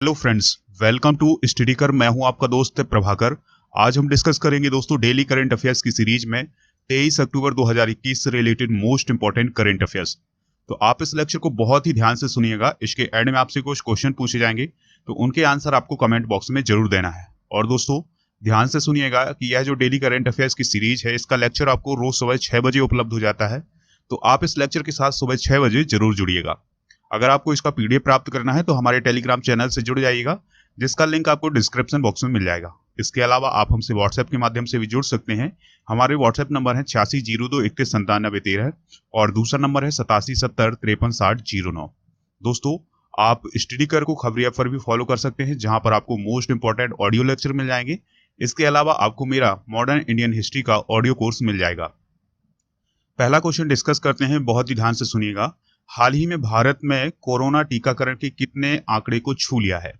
Hello friends, welcome to study कर। मैं हूं आपका दोस्त प्रभाकर। आज हम डिस्कस करेंगे दोस्तों डेली करंट अफेयर्स की सीरीज में 23 अक्टूबर 2021 से related most important current affairs. तो आप इस लेक्चर को बहुत ही ध्यान से सुनिएगा। इसके एंड में आपसे कुछ क्वेश्चन पूछे जाएंगे, तो उनके आंसर आपको कमेंट बॉक्स में जरूर देना है। और दोस्तों ध्यान से सुनिएगा कि यह जो डेली करंट अफेयर्स की सीरीज है, इसका लेक्चर आपको रोज सुबह 6 बजे उपलब्ध हो जाता है। तो आप इस लेक्चर के साथ सुबह 6 बजे जरूर जुड़िएगा। अगर आपको इसका पीडीएफ प्राप्त करना है तो हमारे टेलीग्राम चैनल से जुड़ जाइएगा, जिसका लिंक आपको डिस्क्रिप्शन बॉक्स में मिल जाएगा। इसके अलावा आप हमसे व्हाट्सएप के माध्यम से भी जुड़ सकते हैं। हमारे व्हाट्सएप नंबर है 8602219713 और दूसरा नंबर है 8770536009। दोस्तों आप स्टडी कर को खबरिया पर भी फॉलो कर सकते हैं, जहां पर आपको मोस्ट इंपॉर्टेंट ऑडियो लेक्चर मिल जाएंगे। इसके अलावा आपको मेरा मॉडर्न इंडियन हिस्ट्री का ऑडियो कोर्स मिल जाएगा। पहला क्वेश्चन डिस्कस करते हैं, बहुत ही ध्यान से सुनिएगा। हाल ही में भारत में कोरोना टीकाकरण के कितने आंकड़े को छू लिया है?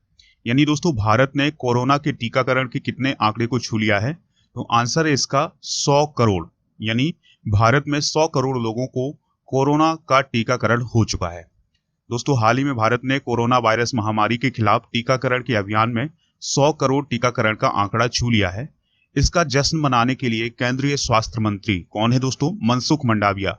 यानी दोस्तों भारत ने कोरोना के टीकाकरण के कितने आंकड़े को छू लिया है? तो आंसर है इसका 100 करोड़। यानी भारत में 100 करोड़ लोगों को कोरोना का टीकाकरण हो चुका है। दोस्तों हाल ही में भारत ने कोरोना वायरस महामारी के खिलाफ टीकाकरण के अभियान में 100 करोड़ टीकाकरण का आंकड़ा छू लिया है। इसका जश्न मनाने के लिए केंद्रीय स्वास्थ्य मंत्री कौन है दोस्तों? मनसुख मंडाविया।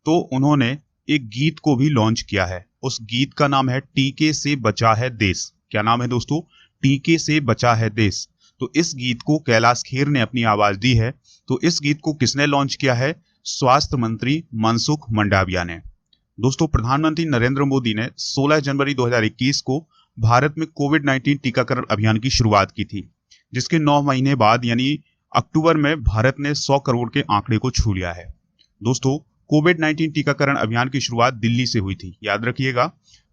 तो उन्होंने एक गीत को भी लॉन्च किया है। उस गीत का नाम है टीके से बचा है देश। क्या नाम है दोस्तों? टीके से बचा है देश। तो इस गीत को कैलाश खेर ने अपनी आवाज दी है। तो इस गीत को किसने लॉन्च किया है? स्वास्थ्य मंत्री मनसुख मंडाविया ने। दोस्तों प्रधानमंत्री नरेंद्र मोदी ने 16 जनवरी 2021 को भारत में कोविड-19 टीकाकरण अभियान की शुरुआत की थी, जिसके 9 महीने बाद यानी अक्टूबर में भारत ने 100 करोड़ के आंकड़े को छू लिया है। दोस्तों कोविड-19 टीकाकरण अभियान की शुरुआत दिल्ली से हुई थी। याद रखिएगा,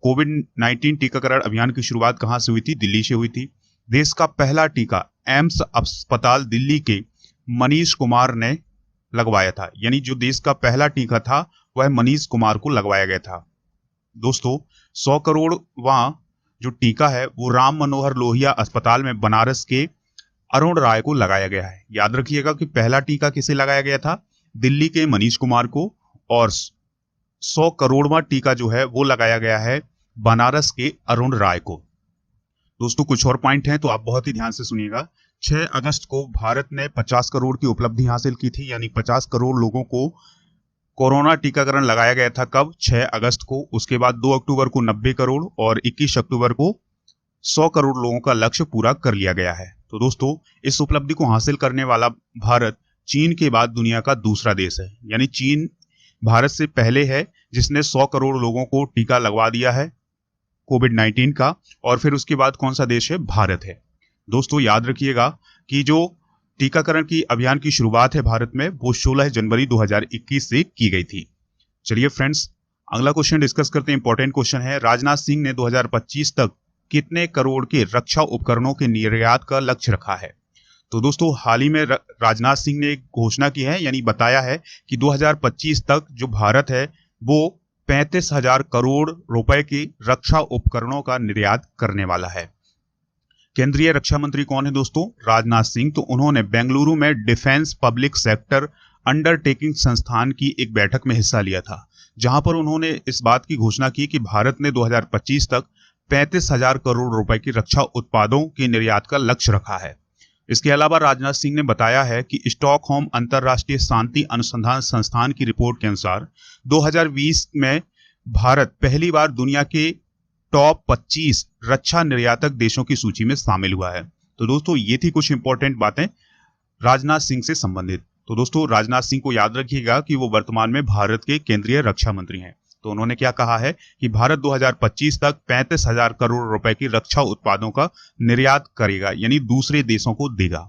कोविड-19 टीकाकरण अभियान की शुरुआत कहां से हुई थी? दिल्ली से हुई थी। देश का पहला टीका एम्स अस्पताल दिल्ली के मनीष कुमार ने लगवाया था। यानी जो देश का पहला टीका था वह मनीष कुमार को लगवाया गया था। दोस्तों 100 करोड़वां जो टीका है वो राम मनोहर लोहिया अस्पताल में बनारस के अरुण राय को लगाया गया है। याद रखिएगा कि पहला टीका किसे लगाया गया था? दिल्ली के मनीष कुमार को। और 100 करोड़वां टीका जो है वो लगाया गया है बनारस के अरुण राय को। दोस्तों कुछ और पॉइंट हैं, तो आप बहुत ही ध्यान से सुनिएगा। 6 अगस्त को भारत ने 50 करोड़ की उपलब्धि हासिल की थी। यानी 50 करोड़ लोगों को कोरोना टीकाकरण लगाया गया था। कब? 6 अगस्त को। उसके बाद 2 अक्टूबर को 90 करोड़ और 21 अक्टूबर को 100 करोड़ लोगों का लक्ष्य पूरा कर लिया गया है। तो दोस्तों इस उपलब्धि को हासिल करने वाला भारत चीन के बाद दुनिया का दूसरा देश है। यानी चीन भारत से पहले है जिसने 100 करोड़ लोगों को टीका लगवा दिया है कोविड-19 का। और फिर उसके बाद कौन सा देश है? भारत है। दोस्तों याद रखिएगा कि जो टीकाकरण की अभियान की शुरुआत है भारत में वो 16 जनवरी 2021 से की गई थी। चलिए फ्रेंड्स अगला क्वेश्चन डिस्कस करते हैं। इंपॉर्टेंट क्वेश्चन है, राजनाथ सिंह ने 2025 तक कितने करोड़ के रक्षा उपकरणों के निर्यात का लक्ष्य रखा है? तो दोस्तों हाल ही में राजनाथ सिंह ने एक घोषणा की है, यानी बताया है कि 2025 तक जो भारत है वो 35,000 करोड़ रुपए की रक्षा उपकरणों का निर्यात करने वाला है। केंद्रीय रक्षा मंत्री कौन है दोस्तों? राजनाथ सिंह। तो उन्होंने बेंगलुरु में डिफेंस पब्लिक सेक्टर अंडरटेकिंग संस्थान की एक बैठक में हिस्सा लिया था, जहां पर उन्होंने इस बात की घोषणा की कि भारत ने 2025 तक 35,000 करोड़ रुपए की रक्षा उत्पादों के निर्यात का लक्ष्य रखा है। इसके अलावा राजनाथ सिंह ने बताया है कि स्टॉकहोम अंतरराष्ट्रीय शांति अनुसंधान संस्थान की रिपोर्ट के अनुसार 2020 में भारत पहली बार दुनिया के टॉप 25 रक्षा निर्यातक देशों की सूची में शामिल हुआ है। तो दोस्तों ये थी कुछ इंपॉर्टेंट बातें राजनाथ सिंह से संबंधित। तो दोस्तों राजनाथ सिंह को याद रखिएगा कि वो वर्तमान में भारत के केंद्रीय रक्षा मंत्री हैं। तो उन्होंने क्या कहा है कि भारत 2025 तक 35,000 करोड़ रुपए की रक्षा उत्पादों का निर्यात करेगा, यानी दूसरे देशों को देगा।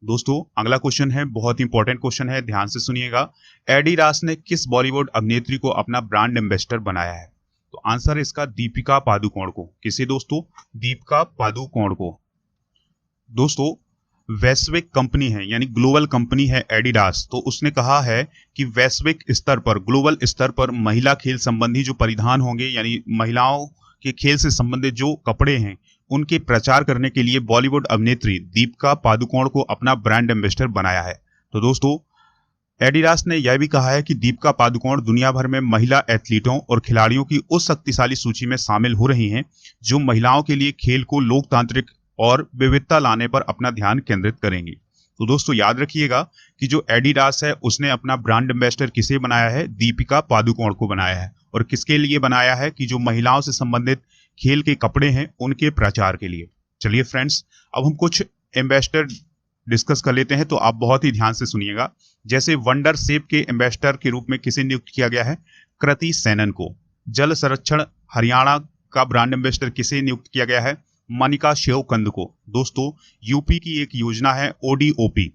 दोस्तों अगला क्वेश्चन है, बहुत इंपॉर्टेंट क्वेश्चन है, ध्यान से सुनिएगा। एडिडास ने किस बॉलीवुड अभिनेत्री को अपना ब्रांड एम्बेसडर बनाया है? तो आंसर है इसका दीपिका पादुकोण को। किसे दोस्तों? दीपिका पादुकोण को। दोस्तों वैश्विक कंपनी है यानी ग्लोबल कंपनी है एडिडास। तो उसने कहा है कि वैश्विक स्तर पर, ग्लोबल स्तर पर महिला खेल संबंधी जो परिधान होंगे, यानी महिलाओं के खेल से संबंधित जो कपड़े हैं उनके प्रचार करने के लिए बॉलीवुड अभिनेत्री दीपिका पादुकोण को अपना ब्रांड एम्बेसडर बनाया है। तो दोस्तों एडिडास ने यह भी कहा है कि दीपिका पादुकोण दुनिया भर में महिला एथलीटों और खिलाड़ियों की उस शक्तिशाली सूची में शामिल हो रही हैं जो महिलाओं के लिए खेल को लोकतांत्रिक और विविधता लाने पर अपना ध्यान केंद्रित करेंगी। तो दोस्तों याद रखिएगा कि जो एडिडास है उसने अपना ब्रांड एम्बेसडर किसे बनाया है, दीपिका पादुकोण को बनाया है। और किसके लिए बनाया है कि जो महिलाओं से संबंधित खेल के कपड़े हैं उनके प्रचार के लिए। चलिए फ्रेंड्स, अब हम कुछ एम्बेसडर डिस्कस कर लेते हैं, तो आप बहुत ही ध्यान से सुनिएगा। जैसे वंडर सेप के एम्बेसडर के रूप में किसे नियुक्त किया गया है, कृति सेनन को। जल संरक्षण हरियाणा का ब्रांड एम्बेसडर किसे नियुक्त किया गया है, मनिका शेवकंद को। दोस्तों यूपी की एक योजना है ODOP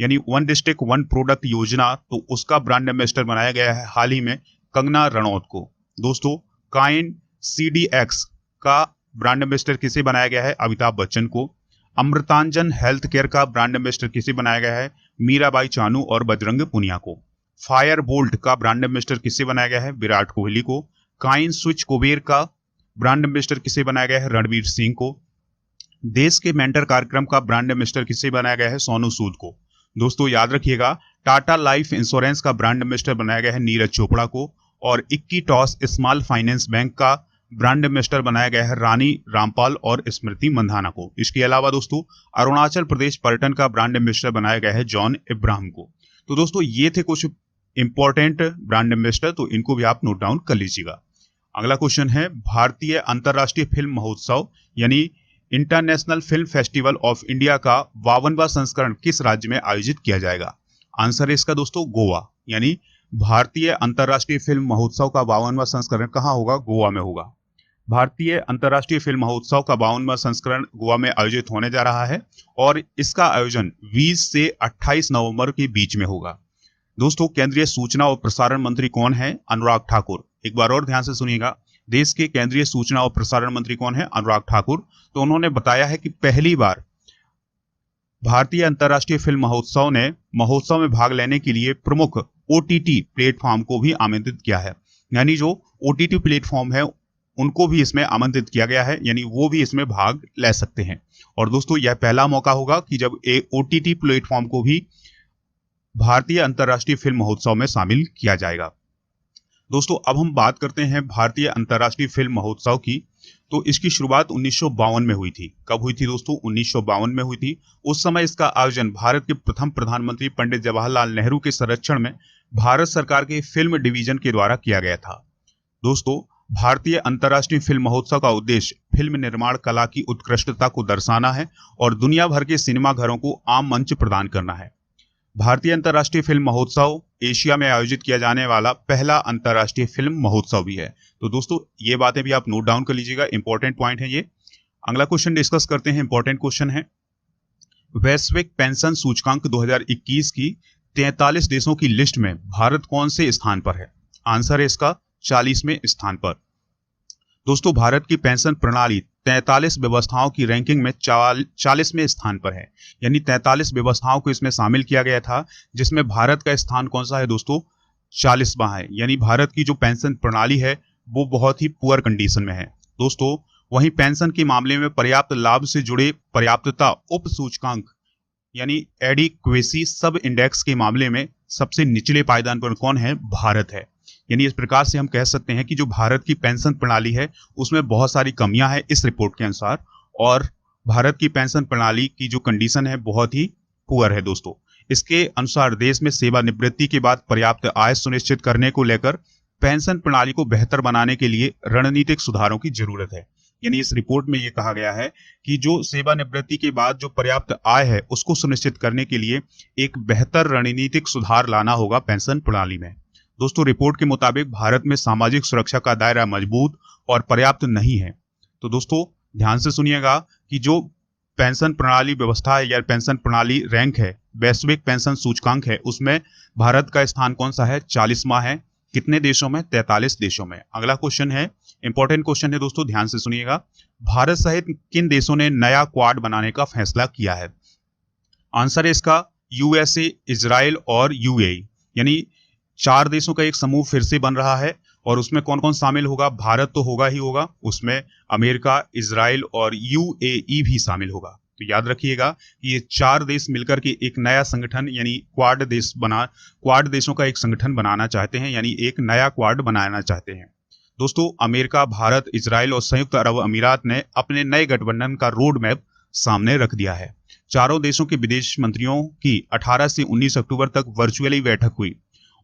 यानी वन डिस्ट्रिक्ट वन प्रोडक्ट योजना, तो उसका ब्रांड एम्बेसडर बनाया गया है हाल ही में कंगना रनौत को। दोस्तों काइन CDX का ब्रांड एम्बेसडर किसे बनाया गया है, अमिताभ बच्चन को। अमृतांजन हेल्थ केयर का ब्रांड एम्बेसडर किसे बनाया गया है, मीराबाई चानू और बजरंग पुनिया को। फायर बोल्ट का ब्रांड एम्बेसडर किसे बनाया गया है, विराट कोहली को। काइन स्विच कुबेर का ब्रांड एम्बेसडर किसे बनाया गया है, रणवीर सिंह को। देश के मेंटर कार्यक्रम का ब्रांड एम्बेसडर किसे बनाया गया है, सोनू सूद को। दोस्तों याद रखिएगा टाटा लाइफ इंश्योरेंस का ब्रांड एम्बेसडर बनाया गया है नीरज चोपड़ा को। और इक्कीटॉस स्मॉल फाइनेंस बैंक का ब्रांड एम्बेसडर बनाया गया है रानी रामपाल और स्मृति मंधाना को। इसके अलावा दोस्तों अरुणाचल प्रदेश पर्यटन का ब्रांड एम्बेसडर बनाया गया है जॉन इब्राहिम को। तो दोस्तों ये थे कुछ इंपॉर्टेंट ब्रांड एम्बेसडर, तो इनको भी आप नोट डाउन कर लीजिएगा। अगला क्वेश्चन है, भारतीय अंतर्राष्ट्रीय फिल्म महोत्सव यानी international film festival of India का 52वां संस्करण किस राज्य में आयोजित किया जाएगा। आंसर है इसका दोस्तों गोवा। यानी भारतीय अंतर्राष्ट्रीय फिल्म महोत्सव का 52वां संस्करण कहाँ होगा, गोवा में होगा। भारतीय अंतर्राष्ट्रीय फिल्म महोत्सव का 52वां संस्करण गोवा में आयोजित होने जा रहा है और इसका आयोजन 20 से 28 नवंबर के बीच में होगा। दोस्तों केंद्रीय सूचना और प्रसारण मंत्री कौन है, अनुराग ठाकुर। एक बार और ध्यान से सुनिएगा, देश के केंद्रीय सूचना और प्रसारण मंत्री कौन है, अनुराग ठाकुर। तो उन्होंने बताया है कि पहली बार भारतीय अंतर्राष्ट्रीय फिल्म महोत्सव में भाग लेने के लिए प्रमुख OTT प्लेटफॉर्म को भी आमंत्रित किया है। यानी जो OTT प्लेटफॉर्म है उनको भी इसमें आमंत्रित किया गया है, यानी वो भी इसमें भाग ले सकते हैं। और दोस्तों यह पहला मौका होगा कि जब OTT प्लेटफॉर्म को भी भारतीय अंतर्राष्ट्रीय फिल्म महोत्सव में शामिल किया जाएगा। दोस्तों अब हम बात करते हैं भारतीय अंतर्राष्ट्रीय फिल्म महोत्सव की। तो इसकी शुरुआत 1952 में हुई थी। कब हुई थी दोस्तों, 1952 में हुई थी। उस समय इसका आयोजन भारत के प्रथम प्रधानमंत्री पंडित जवाहरलाल नेहरू के संरक्षण में भारत सरकार के फिल्म डिवीजन के द्वारा किया गया था। दोस्तों भारतीय अंतर्राष्ट्रीय फिल्म महोत्सव का उद्देश्य फिल्म निर्माण कला की उत्कृष्टता को दर्शाना है और दुनिया भर के सिनेमा घरों को आम मंच प्रदान करना है। भारतीय अंतर्राष्ट्रीय फिल्म महोत्सव एशिया में आयोजित किया जाने वाला पहला अंतर्राष्ट्रीय फिल्म महोत्सव भी है। तो दोस्तों ये बातें भी आप नोट डाउन कर लीजिएगा, इंपॉर्टेंट पॉइंट है ये। अगला क्वेश्चन डिस्कस करते हैं, इंपॉर्टेंट क्वेश्चन है, वैश्विक पेंशन सूचकांक 2021 की 43 देशों की लिस्ट में भारत कौन से स्थान पर है। आंसर है इसका 40वें स्थान पर। दोस्तों भारत की पेंशन प्रणाली 43 व्यवस्थाओं की रैंकिंग में 40वें स्थान पर है। यानी 43 व्यवस्थाओं को इसमें शामिल किया गया था, जिसमें भारत का स्थान कौन सा है दोस्तों, 40वां है। यानी भारत की जो पेंशन प्रणाली है वो बहुत ही पुअर कंडीशन में है। दोस्तों वहीं पेंशन के मामले में पर्याप्त लाभ से जुड़े पर्याप्तता उप सूचकांक यानी एडिक्वेसी सब इंडेक्स के मामले में सबसे निचले पायदान पर कौन है, भारत है। यानी इस प्रकार से हम कह सकते हैं कि जो भारत की पेंशन प्रणाली है उसमें बहुत सारी कमियां हैं इस रिपोर्ट के अनुसार, और भारत की पेंशन प्रणाली की जो कंडीशन है बहुत ही पुअर है। दोस्तों इसके अनुसार देश में सेवानिवृत्ति के बाद पर्याप्त आय सुनिश्चित करने को लेकर पेंशन प्रणाली को बेहतर बनाने के लिए रणनीतिक सुधारों की जरूरत है। यानी इस रिपोर्ट में यह कहा गया है कि जो सेवानिवृत्ति के बाद जो पर्याप्त आय है उसको सुनिश्चित करने के लिए एक बेहतर रणनीतिक सुधार लाना होगा पेंशन प्रणाली में। दोस्तों रिपोर्ट के मुताबिक भारत में सामाजिक सुरक्षा का दायरा मजबूत और पर्याप्त नहीं है। तो दोस्तों ध्यान से सुनिएगा कि जो पेंशन प्रणाली व्यवस्था है या पेंशन प्रणाली रैंक है, वैश्विक पेंशन सूचकांक है, उसमें भारत का स्थान कौन सा है, 40वां है। कितने देशों में, 43 देशों में। अगला क्वेश्चन है, इंपॉर्टेंट क्वेश्चन है दोस्तों, ध्यान से सुनिएगा, भारत सहित किन देशों ने नया क्वाड बनाने का फैसला किया है। आंसर है इसका USA, इजराइल और UAE। यानी 4 देशों का एक समूह फिर से बन रहा है और उसमें कौन कौन शामिल होगा, भारत तो होगा ही होगा, उसमें अमेरिका, इजराइल और UAE भी शामिल होगा। तो याद रखिएगा कि ये 4 देश मिलकर के एक नया संगठन यानी क्वाड देशों का एक संगठन बनाना चाहते हैं, यानी एक नया क्वाड बनाना चाहते हैं। दोस्तों, अमेरिका, भारत, इजराइल और संयुक्त अरब अमीरात ने अपने नए गठबंधन का रोड मैप सामने रख दिया है। चारों देशों के विदेश मंत्रियों की 18 से 19 अक्टूबर तक वर्चुअली बैठक हुई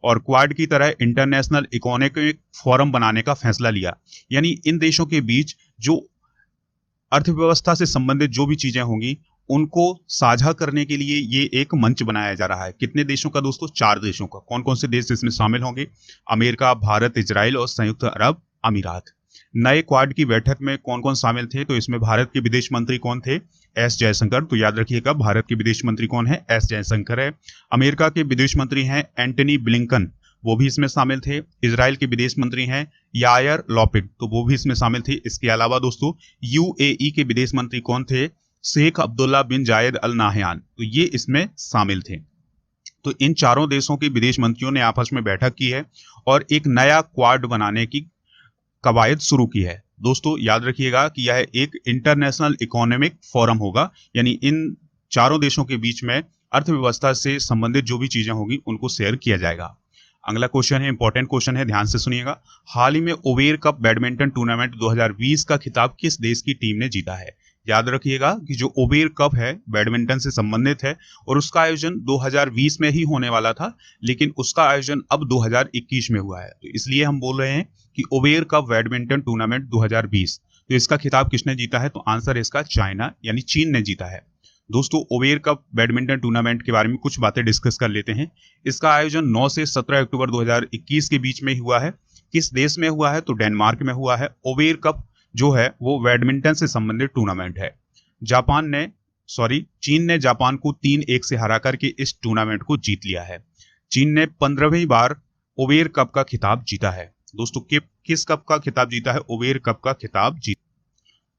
और क्वाड की तरह इंटरनेशनल इकोनॉमिक फोरम बनाने का फैसला लिया। यानी इन देशों के बीच जो अर्थव्यवस्था से संबंधित जो भी चीजें होंगी उनको साझा करने के लिए ये एक मंच बनाया जा रहा है। कितने देशों का दोस्तों? 4 देशों का। कौन कौन से देश इसमें शामिल होंगे? अमेरिका, भारत, इजराइल और संयुक्त अरब अमीरात। नए क्वाड की बैठक में कौन कौन शामिल थे? तो इसमें भारत के विदेश मंत्री कौन थे? एस जयशंकर। तो याद रखिएगा, भारत के विदेश मंत्री कौन है? एस जयशंकर है। अमेरिका के विदेश मंत्री हैं एंटनी ब्लिंकन, वो भी इसमें शामिल थे। इजराइल के विदेश मंत्री हैं यायर लॉपिड, तो वो भी इसमें शामिल थे। इसके अलावा दोस्तों यूएई के विदेश मंत्री कौन थे? शेख अब्दुल्ला बिन जायद अल नाहयान, तो ये इसमें शामिल थे। तो इन चारों देशों के विदेश मंत्रियों ने आपस में बैठक की है और एक नया क्वाड बनाने की कवायद शुरू की है। दोस्तों याद रखिएगा कि यह एक इंटरनेशनल इकोनॉमिक फोरम होगा, यानी इन चारों देशों के बीच में अर्थव्यवस्था से संबंधित जो भी चीजें होगी उनको शेयर किया जाएगा। अगला क्वेश्चन है, इंपॉर्टेंट क्वेश्चन है, ध्यान से सुनिएगा। हाल ही में ओबेर कप बैडमिंटन टूर्नामेंट 2020 का खिताब किस देश की टीम ने जीता है? याद रखिएगा कि जो ओबेर कप है बैडमिंटन से संबंधित है और उसका आयोजन 2020 में ही होने वाला था, लेकिन उसका आयोजन अब 2021 में हुआ है। तो इसलिए हम बोल रहे हैं कि ओबेर कप बैडमिंटन टूर्नामेंट 2020। तो इसका खिताब किसने जीता है? तो आंसर इसका चाइना यानी चीन ने जीता है। दोस्तों, ओबेर कप बैडमिंटन टूर्नामेंट के बारे में कुछ बातें डिस्कस कर लेते हैं। इसका आयोजन 9 से 17 अक्टूबर 2021 के बीच में हुआ है। किस देश में हुआ है? तो डेनमार्क में हुआ है। ओबेर कप जो है वो बैडमिंटन से संबंधित टूर्नामेंट है। चीन ने जापान को 3-1 से हरा करके इस टूर्नामेंट को जीत लिया है। चीन ने 15वीं बार ओबेर कप का खिताब जीता है। दोस्तों, किस कप का खिताब जीता है? ओबेर कप का खिताब जीता।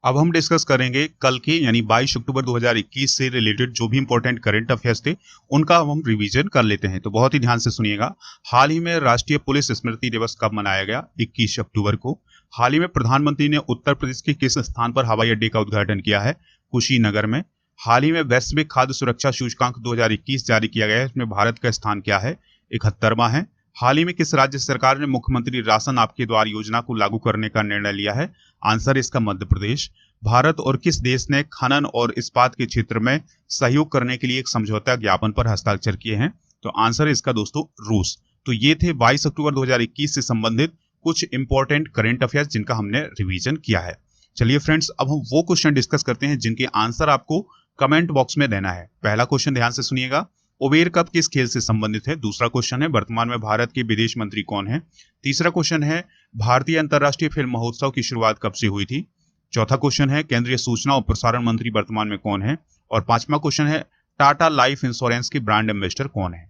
अब हम डिस्कस करेंगे कल के यानी 22 अक्टूबर 2021 से रिलेटेड जो भी इंपॉर्टेंट करंट अफेयर्स थे उनका हम रिवीजन कर लेते हैं। तो बहुत ही ध्यान से सुनिएगा। हाल ही में राष्ट्रीय पुलिस स्मृति दिवस कब मनाया गया? 21 अक्टूबर को। हाल ही में प्रधानमंत्री ने उत्तर प्रदेश के किस स्थान पर हवाई अड्डे का उद्घाटन किया है? कुशीनगर में। हाल ही में वैश्विक खाद्य सुरक्षा सूचकांक 2021 जारी किया गया है, इसमें भारत का स्थान क्या है? 71वां है। हाल ही में किस राज्य सरकार ने मुख्यमंत्री राशन आपके द्वार योजना को लागू करने का निर्णय लिया है? आंसर इसका मध्य प्रदेश। भारत और किस देश ने खनन और इस्पात के क्षेत्र में सहयोग करने के लिए एक समझौता ज्ञापन पर हस्ताक्षर किए हैं? तो आंसर इसका दोस्तों रूस। तो ये थे 22 अक्टूबर 2021 से संबंधित कुछ इंपॉर्टेंट करंट अफेयर्स जिनका हमने रिवीजन किया है। चलिए फ्रेंड्स, अब हम वो क्वेश्चन डिस्कस करते हैं जिनके आंसर आपको कमेंट बॉक्स में देना है। पहला क्वेश्चन ध्यान से सुनिएगा, ओबेर कप किस खेल से संबंधित है? दूसरा क्वेश्चन है, वर्तमान में भारत के विदेश मंत्री कौन है? तीसरा क्वेश्चन है, भारतीय अंतर्राष्ट्रीय फिल्म महोत्सव की शुरुआत कब से हुई थी? चौथा क्वेश्चन है, केंद्रीय सूचना और प्रसारण मंत्री वर्तमान में कौन है? और पांचवा क्वेश्चन है, टाटा लाइफ इंश्योरेंस के ब्रांड एम्बेसडर कौन है?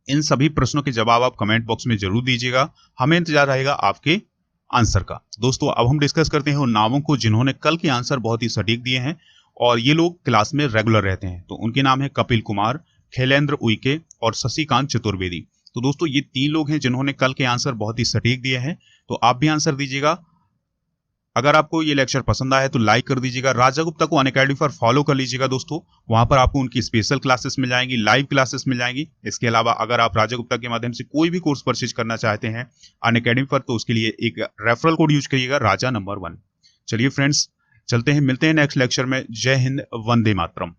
इन सभी प्रश्नों के जवाब आप कमेंट बॉक्स में जरूर दीजिएगा, हमें इंतजार रहेगा आपके आंसर का। दोस्तों, अब हम डिस्कस करते हैं उन नामों को जिन्होंने कल के आंसर बहुत ही सटीक दिए हैं और ये लोग क्लास में रेगुलर रहते हैं। तो उनके नाम है कपिल कुमार, खैलेंद्र उइके और शशिकांत चतुर्वेदी। तो दोस्तों, ये 3 लोग हैं जिन्होंने कल के आंसर बहुत ही सटीक दिए हैं। तो आप भी आंसर दीजिएगा। अगर आपको ये लेक्चर पसंद आया तो लाइक कर दीजिएगा। राजा गुप्ता को अनअकैडमी पर फॉलो कर लीजिएगा दोस्तों, वहां पर आपको उनकी स्पेशल क्लासेस मिल जाएंगी, लाइव क्लासेस मिल जाएंगी। इसके अलावा अगर आप राजा गुप्ता के माध्यम से कोई भी कोर्स परचेज करना चाहते हैं अनअकैडमी पर, तो उसके लिए एक रेफरल कोड यूज करिएगा, राजा नंबर 1। चलिए फ्रेंड्स, चलते हैं, मिलते हैं नेक्स्ट लेक्चर में। जय हिंद, वंदे मातरम।